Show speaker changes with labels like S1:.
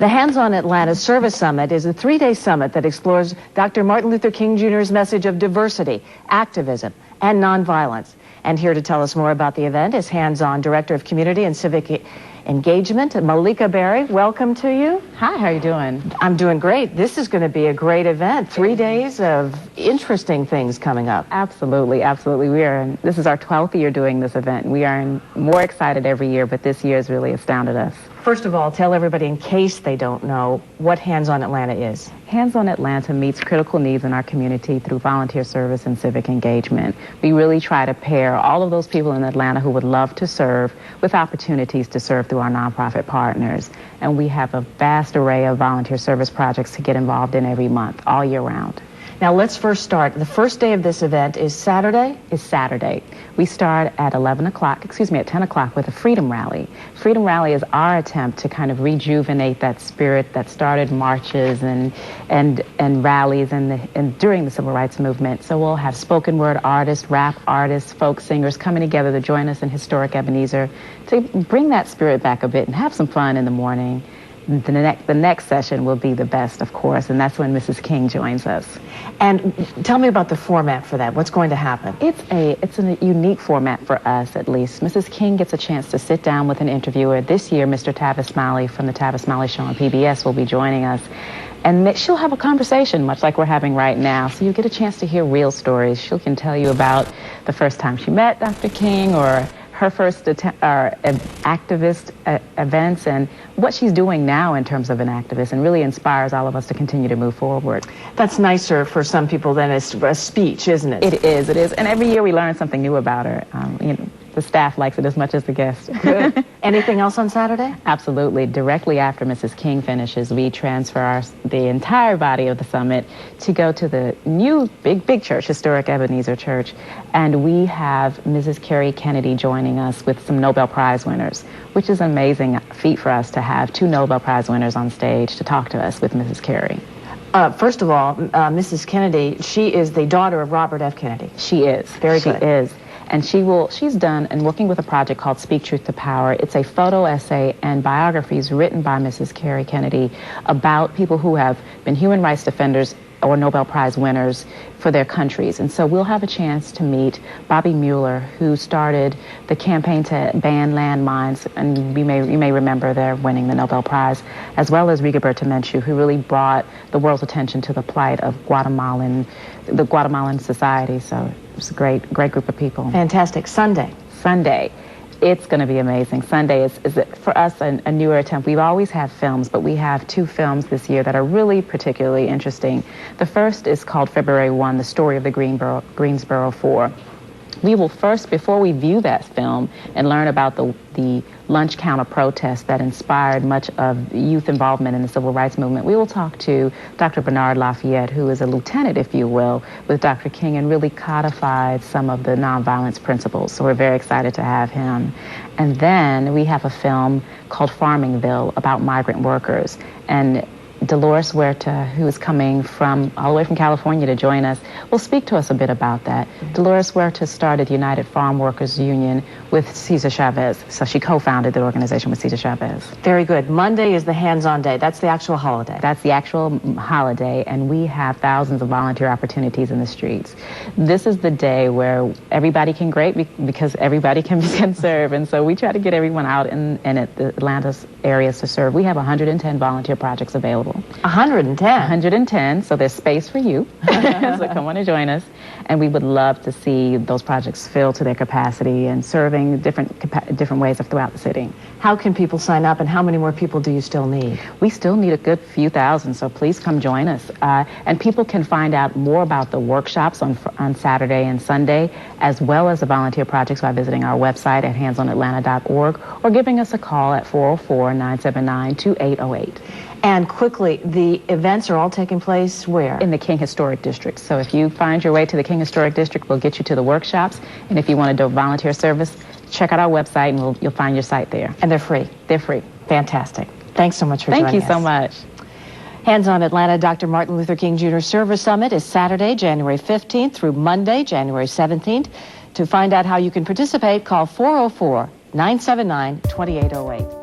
S1: The Hands-On Atlanta Service Summit is a three-day summit that explores Dr. Martin Luther King Jr.'s message of diversity, activism, and nonviolence. And here to tell us more about the event is Hands-On Director of Community and Civic Engagement, Malika Berry. Welcome to you.
S2: Hi, how are you doing?
S1: I'm doing great. This is going to be a great event. 3 days of interesting things coming up.
S2: Absolutely, absolutely. This is our 12th year doing this event. We are more excited every year, but this year has really astounded us.
S1: First of all, tell everybody, in case they don't know, what Hands-On Atlanta is.
S2: Hands-On Atlanta meets critical needs in our community through volunteer service and civic engagement. We really try to pair all of those people in Atlanta who would love to serve with opportunities to serve through our nonprofit partners. And we have a vast array of volunteer service projects to get involved in every month, all year round.
S1: Now let's first start. The first day of this event is Saturday?
S2: Is Saturday. We start at 10 o'clock with a Freedom Rally. Freedom Rally is our attempt to kind of rejuvenate that spirit that started marches and rallies during the Civil Rights Movement. So we'll have spoken word artists, rap artists, folk singers coming together to join us in historic Ebenezer to bring that spirit back a bit and have some fun in the morning. The next session will be the best, of course, and that's when Mrs. King joins us.
S1: And tell me about the format for that. What's going to happen?
S2: It's a unique format for us, at least. Mrs. King gets a chance to sit down with an interviewer. This year, Mr. Tavis Smiley from the Tavis Smiley Show on PBS will be joining us. And she'll have a conversation, much like we're having right now. So you get a chance to hear real stories. She can tell you about the first time she met Dr. King, or her first activist events, and what she's doing now in terms of an activist, and really inspires all of us to continue to move forward.
S1: That's nicer for some people than a speech, isn't it?
S2: It is. And every year we learn something new about her. The staff likes it as much as the guests.
S1: Good. Anything else on Saturday?
S2: Absolutely. Directly after Mrs. King finishes, we transfer the entire body of the summit to go to the new big church, historic Ebenezer Church, and we have Mrs. Carrie Kennedy joining us with some Nobel Prize winners, which is an amazing feat for us to have 2 Nobel Prize winners on stage to talk to us with Mrs. Carrie.
S1: First of all, Mrs. Kennedy, she is the daughter of Robert F. Kennedy.
S2: She is.
S1: Very good.
S2: She is. And she's done and working with a project called Speak Truth to Power. It's a photo essay and biographies written by Mrs. Carrie Kennedy about people who have been human rights defenders or Nobel Prize winners for their countries. And so we'll have a chance to meet Bobby Mueller, who started the campaign to ban landmines, and you may remember they're winning the Nobel Prize, as well as Rigoberta Menchú, who really brought the world's attention to the plight of the Guatemalan society. So it's a great group of people.
S1: Fantastic. Sunday.
S2: It's going to be amazing. Sunday is for us a newer attempt. We've always had films, but we have 2 films this year that are really particularly interesting. The first is called February 1, The Story of the Greensboro Four. We will first, before we view that film and learn about the lunch counter protest that inspired much of youth involvement in the Civil Rights Movement, we will talk to Dr. Bernard Lafayette, who is a lieutenant, if you will, with Dr. King, and really codified some of the nonviolence principles. So we're very excited to have him. And then we have a film called Farmingville about migrant workers. And Dolores Huerta, who is coming all the way from California to join us, will speak to us a bit about that. Dolores Huerta started the United Farm Workers Union with Cesar Chavez. So she co-founded the organization with Cesar Chavez.
S1: Very good. Monday is the hands-on day. That's the actual holiday.
S2: That's the actual holiday, and we have thousands of volunteer opportunities in the streets. This is the day where everybody can because everybody can serve, and so we try to get everyone out in the Atlanta areas to serve. We have 110 volunteer projects available.
S1: 110?
S2: 110, so there's space for you. So come on and join us. And we would love to see those projects filled to their capacity and serving different ways throughout the city.
S1: How can people sign up, and how many more people do you still need?
S2: We still need a good few thousand, so please come join us. And people can find out more about the workshops on Saturday and Sunday, as well as the volunteer projects, by visiting our website at handsonatlanta.org or giving us a call at 404-979-2808.
S1: And quickly, the events are all taking place where?
S2: In the King Historic District. So if you find your way to the King Historic District, we'll get you to the workshops. And if you want to do volunteer service, check out our website and you'll find your site there.
S1: And they're free?
S2: They're free.
S1: Fantastic. Thanks so much for joining us.
S2: Thank you so much.
S1: Hands-On Atlanta Dr. Martin Luther King Jr. Service Summit is Saturday, January 15th through Monday, January 17th. To find out how you can participate, call 404-979-2808.